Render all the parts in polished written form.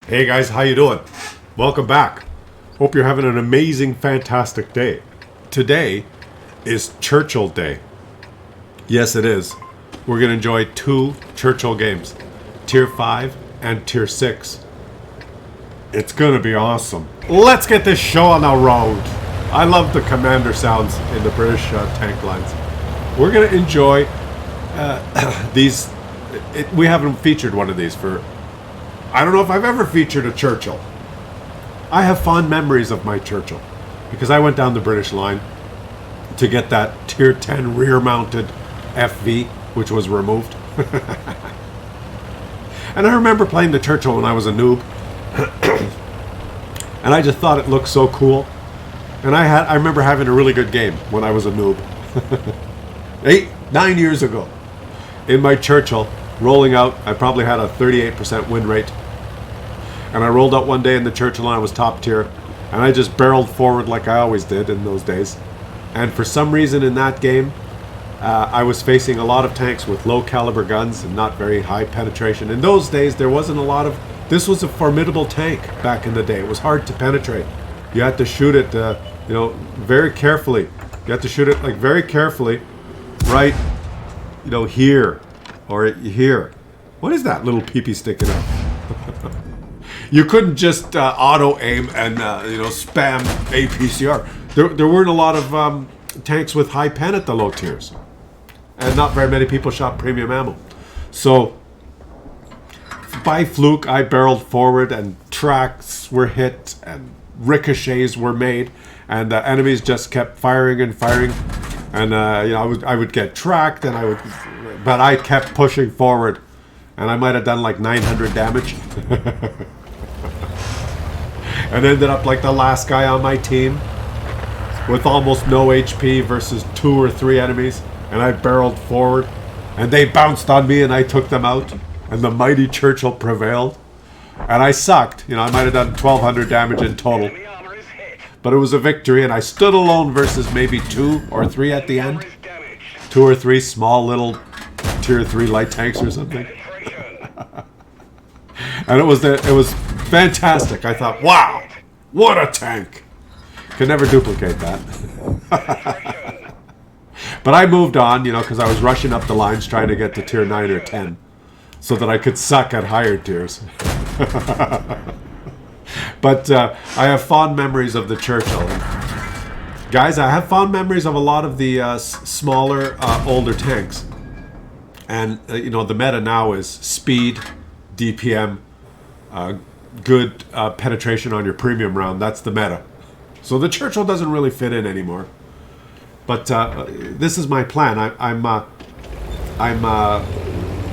Hey guys, how you doing? Welcome back. Hope you're having an amazing, fantastic day. Today is Churchill Day. Yes, it is. We're going to enjoy two Churchill games, Tier 5 and Tier 6. It's going to be awesome. Let's get this show on the road. I love the commander sounds in the British tank lines. We're going to enjoy these. We haven't featured one of these for... I don't know if I've ever featured a Churchill. I have fond memories of my Churchill because I went down the British line to get that Tier 10 rear-mounted FV, which was removed. And I remember playing the Churchill when I was a noob. And I just thought it looked so cool. And I remember having a really good game when I was a noob. 9 years ago. In my Churchill, rolling out, I probably had a 38% win rate. And I rolled out one day in the Churchill and I was top tier. And I just barreled forward like I always did in those days. And for some reason in that game, I was facing a lot of tanks with low caliber guns and not very high penetration. In those days, there wasn't a lot of... This was a formidable tank back in the day. It was hard to penetrate. You had to shoot it, very carefully. You had to shoot it like very carefully, right, here or here. What is that little peepee sticking out? You couldn't just auto aim and spam APCR. There weren't a lot of tanks with high pen at the low tiers, and not very many people shot premium ammo. So by fluke, I barreled forward, and tracks were hit, and ricochets were made, and the enemies just kept firing and firing. And I would get tracked, and but I kept pushing forward, and I might have done like 900 damage. And ended up like the last guy on my team with almost no HP versus 2 or 3 enemies, and I barreled forward and they bounced on me and I took them out, and the mighty Churchill prevailed. And I sucked, I might have done 1200 damage in total, but it was a victory, and I stood alone versus maybe 2 or 3 at the end. 2 or 3 small little Tier 3 light tanks or something. And it was fantastic. I thought, wow, what a tank. Could never duplicate that. But I moved on, because I was rushing up the lines trying to get to Tier 9 or 10 so that I could suck at higher tiers. But I have fond memories of the Churchill. Guys, I have fond memories of a lot of the smaller, older tanks. And, the meta now is speed, DPM, good penetration on your premium round. That's the meta. So the Churchill doesn't really fit in anymore. But this is my plan. I'm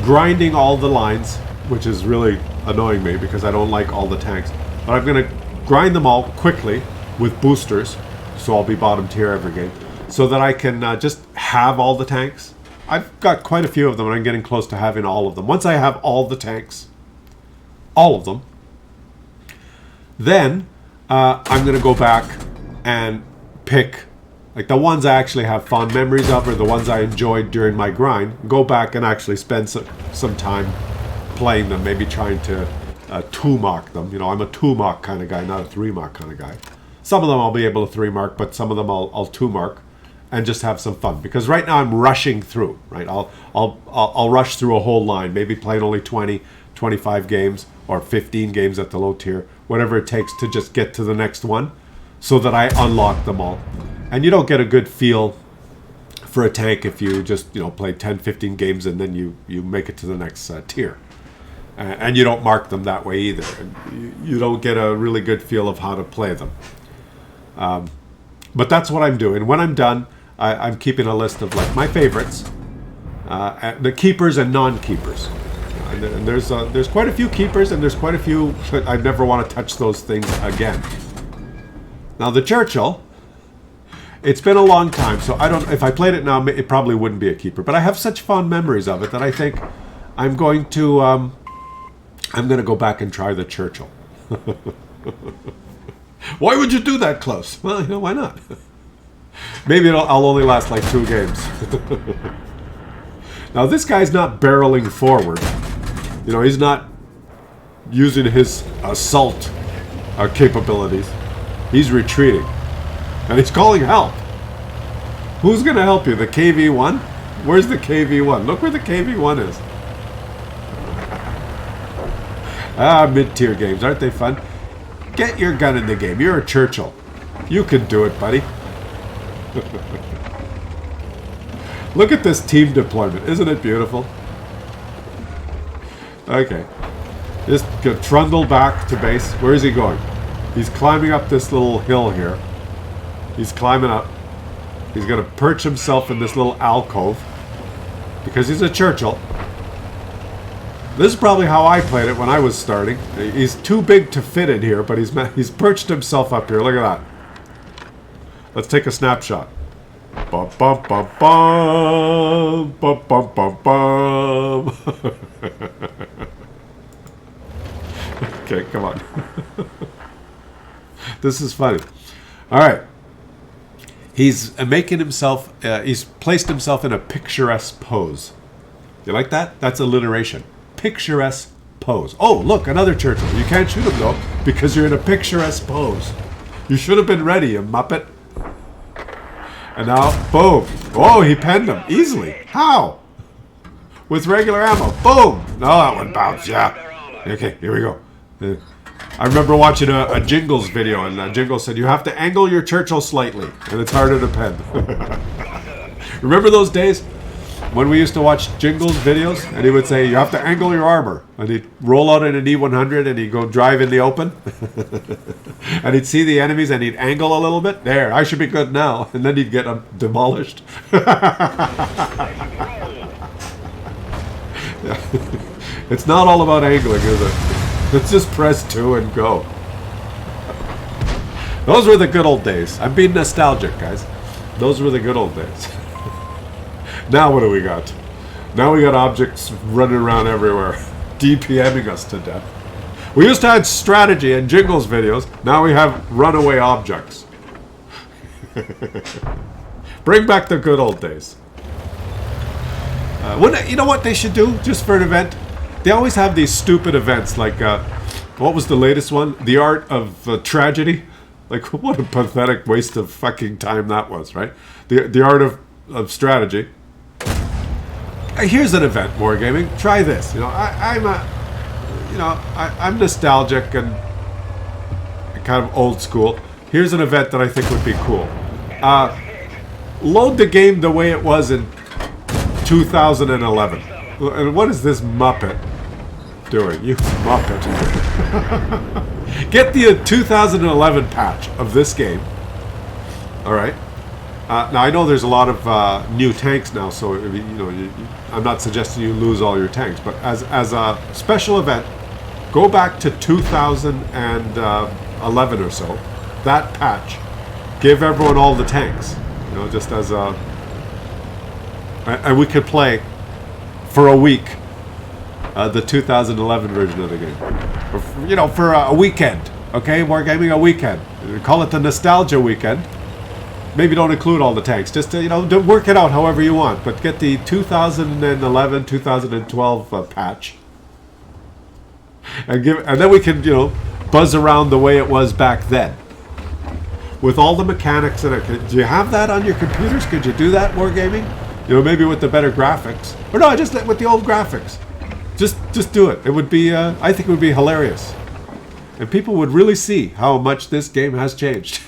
grinding all the lines, which is really annoying me because I don't like all the tanks. But I'm going to grind them all quickly with boosters, so I'll be bottom tier every game, so that I can just have all the tanks. I've got quite a few of them, and I'm getting close to having all of them. Once I have all the tanks, all of them, then I'm going to go back and pick like the ones I actually have fond memories of, or the ones I enjoyed during my grind. Go back and actually spend some time playing them, maybe trying to 2-mark them. I'm a 2-mark kind of guy, not a 3-mark kind of guy. Some of them I'll be able to 3-mark, but some of them I'll 2-mark and just have some fun. Because right now I'm rushing through, right? I'll rush through a whole line, maybe playing only 20, 25 games or 15 games at the low tier, whatever it takes to just get to the next one so that I unlock them all. And you don't get a good feel for a tank if you just, play 10, 15 games and then you make it to the next tier. And you don't mark them that way either. And you don't get a really good feel of how to play them. But that's what I'm doing. When I'm done, I'm keeping a list of like my favorites, the keepers and non-keepers. And there's quite a few keepers, and there's quite a few I never want to touch those things again. Now the Churchill, it's been a long time, so I don't. If I played it now, it probably wouldn't be a keeper. But I have such fond memories of it that I think I'm going to go back and try the Churchill. Why would you do that, Klaus? Well, why not? Maybe I'll only last like 2 games. Now this guy's not barreling forward. He's not using his assault capabilities. He's retreating. And he's calling help. Who's going to help you? The KV-1? Where's the KV-1? Look where the KV-1 is. Mid-tier games. Aren't they fun? Get your gun in the game. You're a Churchill. You can do it, buddy. Look at this team deployment. Isn't it beautiful? Okay. Just get trundle back to base. Where is he going? He's climbing up this little hill here. He's climbing up. He's going to perch himself in this little alcove. Because he's a Churchill. This is probably how I played it when I was starting. He's too big to fit in here, but he's perched himself up here. Look at that. Let's take a snapshot. Bum, bum, bum, bum. Bum, bum, bum, bum. Okay, come on. This is funny. All right. He's making himself, he's placed himself in a picturesque pose. You like that? That's alliteration. Picturesque pose. Oh, look, another Churchill. You can't shoot him, though, because you're in a picturesque pose. You should have been ready, you muppet. And now, boom. Oh, he penned him easily. How? With regular ammo. Boom. No, that one bounced. Yeah. Okay, here we go. I remember watching a Jingles video, and Jingles said, you have to angle your Churchill slightly, and it's harder to pen. Remember those days when we used to watch Jingles videos, and he would say, you have to angle your armor, and he'd roll out in an E100, and he'd go drive in the open, and he'd see the enemies, and he'd angle a little bit. There, I should be good now, and then he'd get demolished. It's not all about angling, is it? Let's just press 2 and go. Those were the good old days. I'm being nostalgic, guys. Those were the good old days. Now what do we got? Now we got objects running around everywhere, DPMing us to death. We used to have strategy and Jingles videos. Now we have runaway objects. Bring back the good old days. You know what they should do just for an event? They always have these stupid events like, what was the latest one? The Art of Tragedy. Like, what a pathetic waste of fucking time that was, right? The Art of Strategy. Here's an event, Wargaming. Try this. You know, I'm nostalgic and kind of old school. Here's an event that I think would be cool. Load the game the way it was in 2011. And what is this Muppet doing? You Muppet. Get the 2011 patch of this game. Alright. Now, I know there's a lot of new tanks now, so I'm not suggesting you lose all your tanks. But as a special event, go back to 2011 or so. That patch. Give everyone all the tanks. You know, just as a... And we could play for a week the 2011 version of the game. Or, for a weekend. Okay, Wargaming, a weekend. Call it the Nostalgia Weekend. Maybe don't include all the tanks. Just, work it out however you want. But get the 2011, 2012 patch. And then we can, buzz around the way it was back then. With all the mechanics in it. Do you have that on your computers? Could you do that, Wargaming? Maybe with the better graphics. Or no, just with the old graphics. Just do it. It would be, I think it would be hilarious. And people would really see how much this game has changed.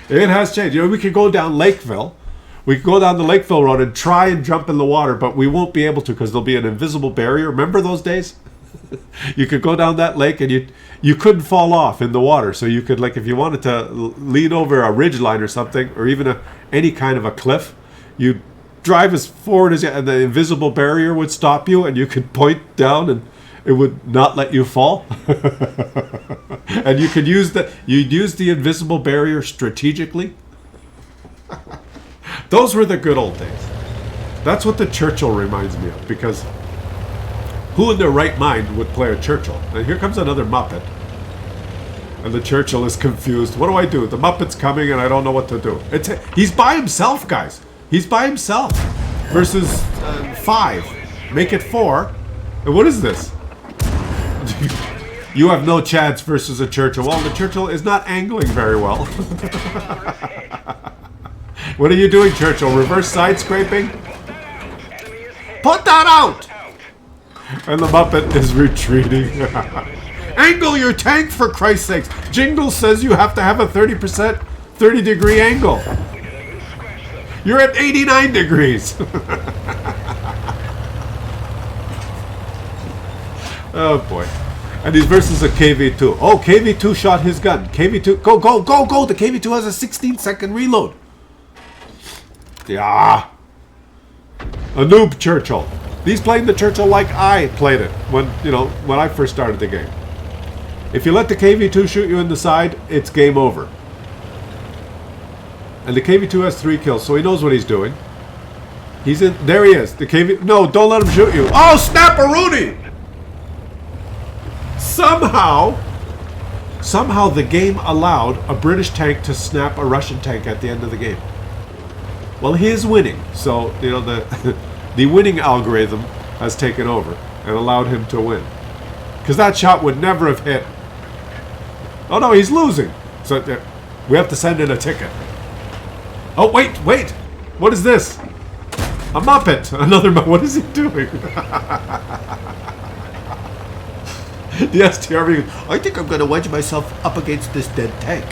It has changed. We could go down Lakeville. We could go down the Lakeville Road and try and jump in the water, but we won't be able to because there'll be an invisible barrier. Remember those days? You could go down that lake and you couldn't fall off in the water. So you could, if you wanted to lean over a ridge line or something, or even any kind of a cliff, you'd drive as forward as you, and the invisible barrier would stop you, and you could point down and it would not let you fall. And you'd use the invisible barrier strategically. Those were the good old days. That's what the Churchill reminds me of, because who in their right mind would play a Churchill? And here comes another Muppet. And the Churchill is confused. What do I do? The Muppet's coming and I don't know what to do. He's by himself, guys. He's by himself. Versus 5. Make it 4. And what is this? You have no chance versus a Churchill. Well, the Churchill is not angling very well. What are you doing, Churchill? Reverse side scraping? Put that out! And the Muppet is retreating. Angle your tank, for Christ's sakes! Jingle says you have to have a 30%, 30-degree angle. You're at 89 degrees. Oh boy. And he's versus a KV2. Oh, KV2 shot his gun. KV2, go, go, go, go! The KV2 has a 16-second reload. Yeah. A noob Churchill. He's playing the Churchill like I played it when I first started the game. If you let the KV2 shoot you in the side, it's game over. And the KV2 has 3 kills, so he knows what he's doing. He's in. There he is. The KV. No, don't let him shoot you. Oh, snap-a-rooney! Somehow the game allowed a British tank to snap a Russian tank at the end of the game. Well, he is winning, so the winning algorithm has taken over and allowed him to win. Because that shot would never have hit. Oh no, he's losing. So we have to send in a ticket. Oh wait! What is this? A Muppet! Another Muppet. What is he doing? The STRV goes, I think I'm going to wedge myself up against this dead tank.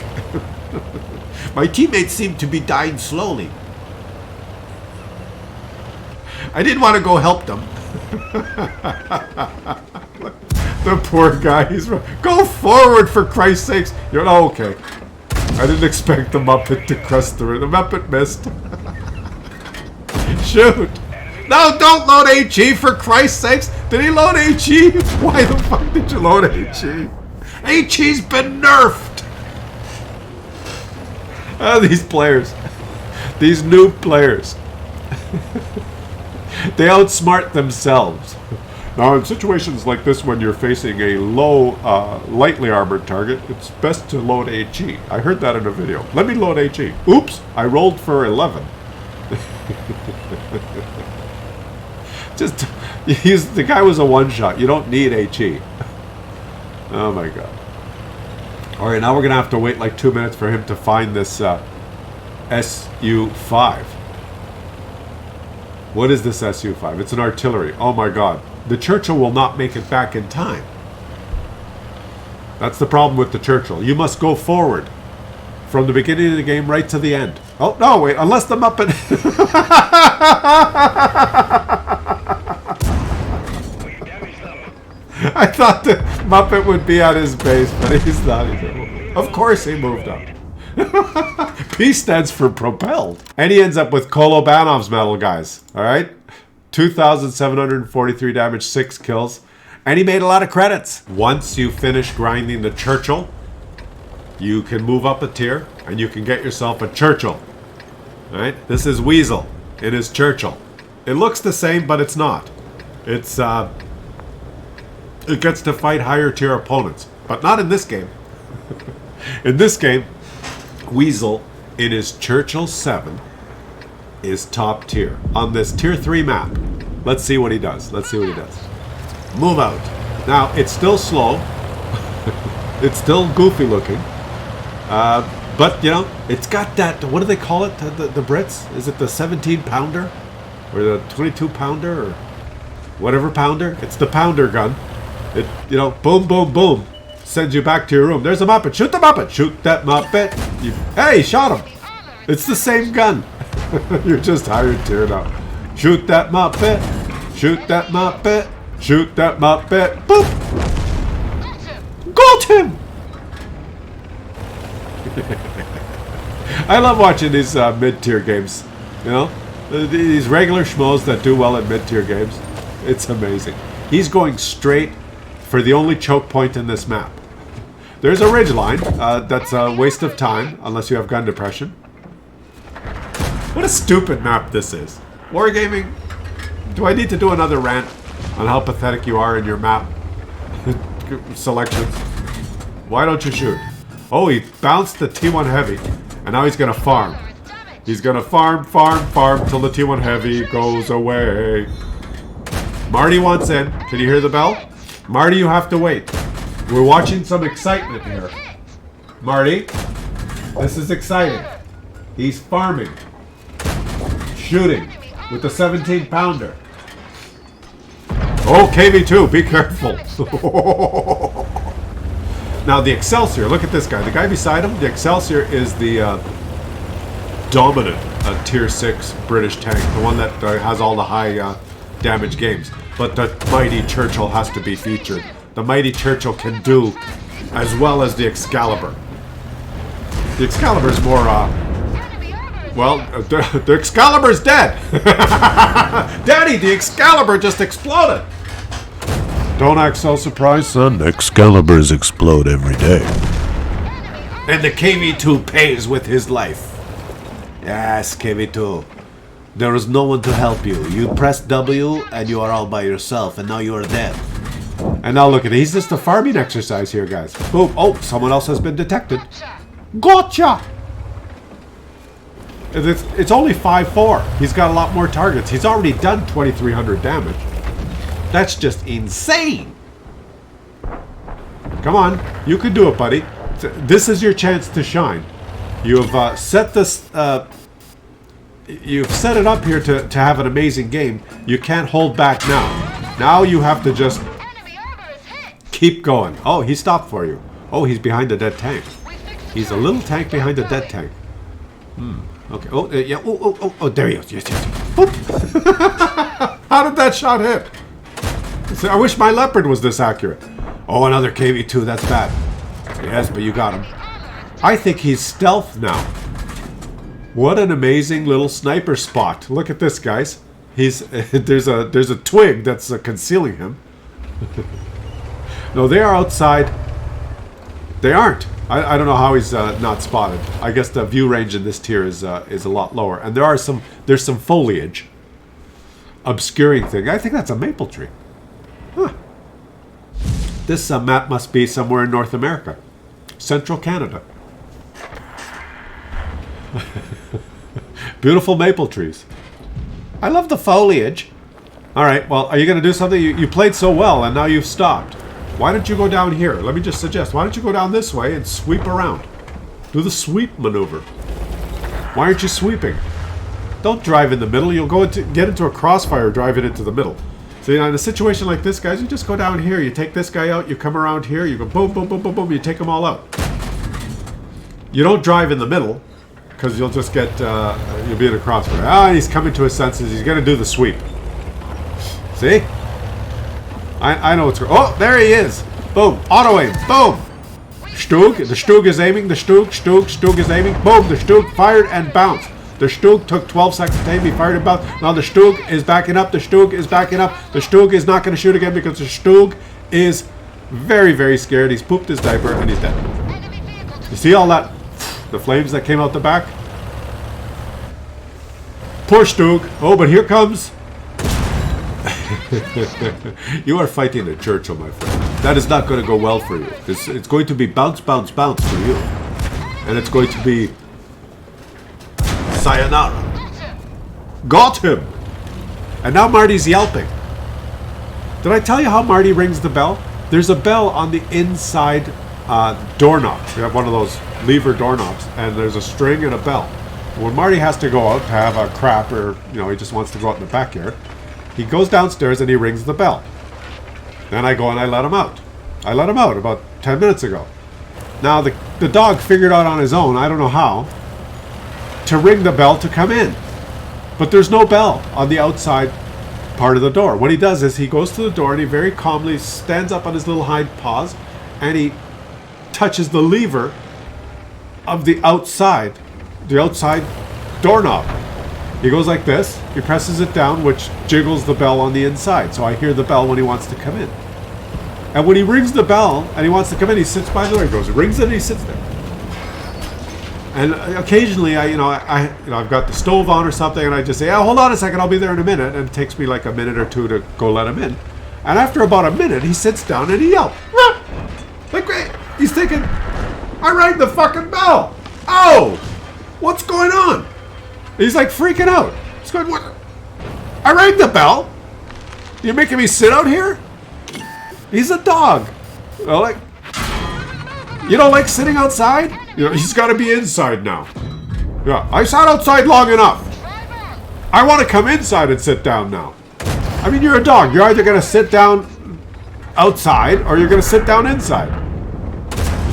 My teammates seem to be dying slowly. I didn't want to go help them. The poor guy. He's go forward, for Christ's sakes. You're okay. I didn't expect the Muppet to crest through. The Muppet missed. Shoot. No, don't load HE, for Christ's sakes. Did he load HE? Why the fuck did you load HE? HE's been nerfed. These players. These noob players. They outsmart themselves. Now, in situations like this, when you're facing a low, lightly armored target, it's best to load HE. I heard that in a video. Let me load HE. Oops, I rolled for 11. The guy was a one-shot. You don't need HE. Oh my god. Alright, now we're going to have to wait like 2 minutes for him to find this SU-5. What is this SU-5? It's an artillery. Oh my god. The Churchill will not make it back in time. That's the problem with the Churchill. You must go forward. From the beginning of the game right to the end. Oh, no, wait. Unless the Muppet... I thought the Muppet would be at his base, but he's not. Of course he moved up. P stands for propelled. And he ends up with Kolobyanov's medal, guys. Alright? 2,743 damage, 6 kills. And he made a lot of credits. Once you finish grinding the Churchill, you can move up a tier, and you can get yourself a Churchill. Alright? This is Weasel. It is Churchill. It looks the same, but it's not. It's, it gets to fight higher tier opponents. But not in this game. In this game, Weasel, in his Churchill 7, is top tier. On this tier 3 map. Let's see what he does. Let's see what he does. Move out. Now, it's still slow. It's still goofy looking. But, it's got that, what do they call it, the Brits? Is it the 17-pounder? Or the 22-pounder? Or whatever pounder? It's the pounder gun. It, boom, boom, boom. Sends you back to your room. There's a Muppet. Shoot the Muppet. Shoot that Muppet. Hey, shot him. It's the same gun. You're just higher tier now. Shoot that Muppet. Shoot that Muppet. Shoot that Muppet. Boop. Got him. I love watching these mid-tier games. These regular schmoes that do well in mid-tier games. It's amazing. He's going straight for the only choke point in this map. There's a ridgeline. That's a waste of time, unless you have gun depression. What a stupid map this is. Wargaming, do I need to do another rant on how pathetic you are in your map selections? Why don't you shoot? Oh, he bounced the T1 Heavy, and now he's going to farm. He's going to farm till the T1 Heavy goes away. Marty wants in. Can you hear the bell? Marty, you have to wait. We're watching some excitement here. Marty, this is exciting. He's farming. Shooting with the 17-pounder. Oh, KV2, be careful. Now the Excelsior, look at this guy. The guy beside him, the Excelsior is the dominant Tier 6 British tank. The one that has all the high damage games. But the mighty Churchill has to be featured. The mighty Churchill can do as well as the Excalibur. The Excalibur's more, well, the Excalibur's dead! Daddy, the Excalibur just exploded! Don't act so surprised, son. Excaliburs explode every day. And the KV2 pays with his life. Yes, KV2. There is no one to help you. You press W and you are all by yourself, and now you are dead. And now look at it. He's just a farming exercise here, guys. Boom. Oh, someone else has been detected. Gotcha! It's only 5-4. He's got a lot more targets. He's already done 2,300 damage. That's just insane. Come on. You can do it, buddy. This is your chance to shine. You have set this... you've set it up here to have an amazing game. You can't hold back now. Now you have to just keep going. Oh, he stopped for you. Oh, he's behind the dead tank. He's a little tank behind the dead tank. Okay. Oh, yeah. Oh, there he is. Yes. Boop. How did that shot hit? I wish my Leopard was this accurate. Oh, another KV2. That's bad. Yes, but you got him. I think he's stealth now. What an amazing little sniper spot. Look at this, guys. He's there's a twig that's concealing him. No, they are outside. They aren't. I don't know how he's not spotted. I guess the view range in this tier is a lot lower, and there's some foliage obscuring thing. I think that's a maple tree. Huh. This map must be somewhere in North America, Central Canada. Beautiful maple trees. I love the foliage. All right. Well, are you going to do something? You played so well, and now you've stopped. Why don't you go down here? Let me just suggest. Why don't you go down this way and sweep around? Do the sweep maneuver. Why aren't you sweeping? Don't drive in the middle. You'll get into a crossfire driving into the middle. So in a situation like this, guys, you just go down here. You take this guy out. You come around here. You go boom, boom, boom, boom, boom. You take them all out. You don't drive in the middle because you'll just get, you'll be in a crossfire. Ah, he's coming to his senses. He's going to do the sweep. See? I know what's going on. Oh, there he is. Boom. Auto aim. Boom. Stug. The Stug is aiming. The Stug is aiming. Boom. The Stug fired and bounced. The Stug took 12 seconds to aim. He fired and bounced. Now the Stug is backing up. The Stug is backing up. The Stug is not going to shoot again because the Stug is very, very scared. He's pooped his diaper and he's dead. You see all that? The flames that came out the back? Poor Stug. Oh, but here comes... You are fighting a Churchill, my friend. That is not going to go well for you. It's going to be bounce, bounce, bounce for you. And it's going to be... sayonara. Got him! And now Marty's yelping. Did I tell you how Marty rings the bell? There's a bell on the inside doorknob. We have one of those lever doorknobs, and there's a string and a bell. When Marty has to go out to have a crap, or he just wants to go out in the backyard, he goes downstairs and he rings the bell. Then I go and I let him out. I let him out about 10 minutes ago. Now the dog figured out on his own, I don't know how, to ring the bell to come in. But there's no bell on the outside part of the door. What he does is he goes to the door and he very calmly stands up on his little hind paws and he touches the lever of the outside doorknob. He goes like this, he presses it down, which jiggles the bell on the inside. So I hear the bell when he wants to come in. And when he rings the bell and he wants to come in, he sits by the door. He goes, rings it, and he sits there. And occasionally, I've got the stove on or something, and I just say, oh, hold on a second, I'll be there in a minute. And it takes me like a minute or two to go let him in. And after about a minute, he sits down and he yells. Rah! Like, he's thinking, I rang the fucking bell. Oh, what's going on? He's like freaking out. He's going, what? I rang the bell? You're making me sit out here? He's a dog. Well, like, You don't like sitting outside? You know, he's got to be inside now. Yeah, I sat outside long enough. I want to come inside and sit down now. I mean, you're a dog. You're either going to sit down outside or you're going to sit down inside.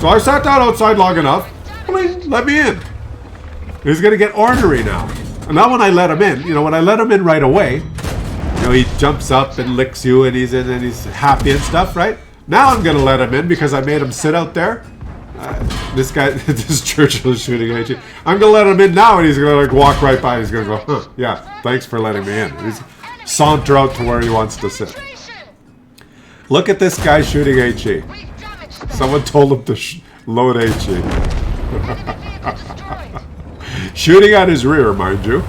So I sat down outside long enough. Let me in. He's going to get ornery now. And now when I let him in, you know, when I let him in right away, you know, he jumps up and licks you and he's in and he's happy and stuff, right? Now I'm going to let him in because I made him sit out there. This guy, this Churchill is shooting at you. I'm going to let him in now and he's going to like walk right by. He's going to go, huh, yeah, thanks for letting me in. He's saunter out to where he wants to sit. Look at this guy shooting HE. Someone told him to load HE. Shooting at his rear, mind you.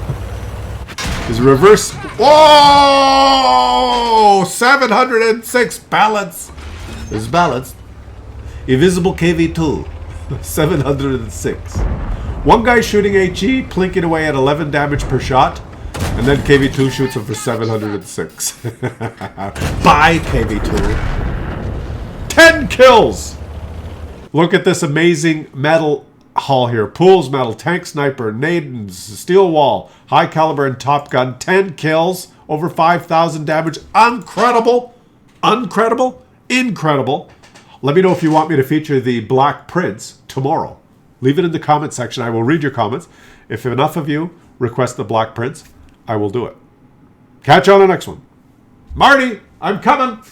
His reverse. Whoa! 706 balance. His balance. Invisible KV2. 706. One guy shooting HE, plinking away at 11 damage per shot. And then KV2 shoots him for 706. Bye, KV2. 10 kills! Look at this amazing metal haul here. Pools, metal, tank sniper, Nadens, steel wall, high caliber, and top gun. 10 kills, over 5,000 damage. Incredible! Uncredible? Incredible. Let me know if you want me to feature the Black Prince tomorrow. Leave it in the comment section. I will read your comments. If enough of you request the Black Prince, I will do it. Catch you on the next one. Marty, I'm coming!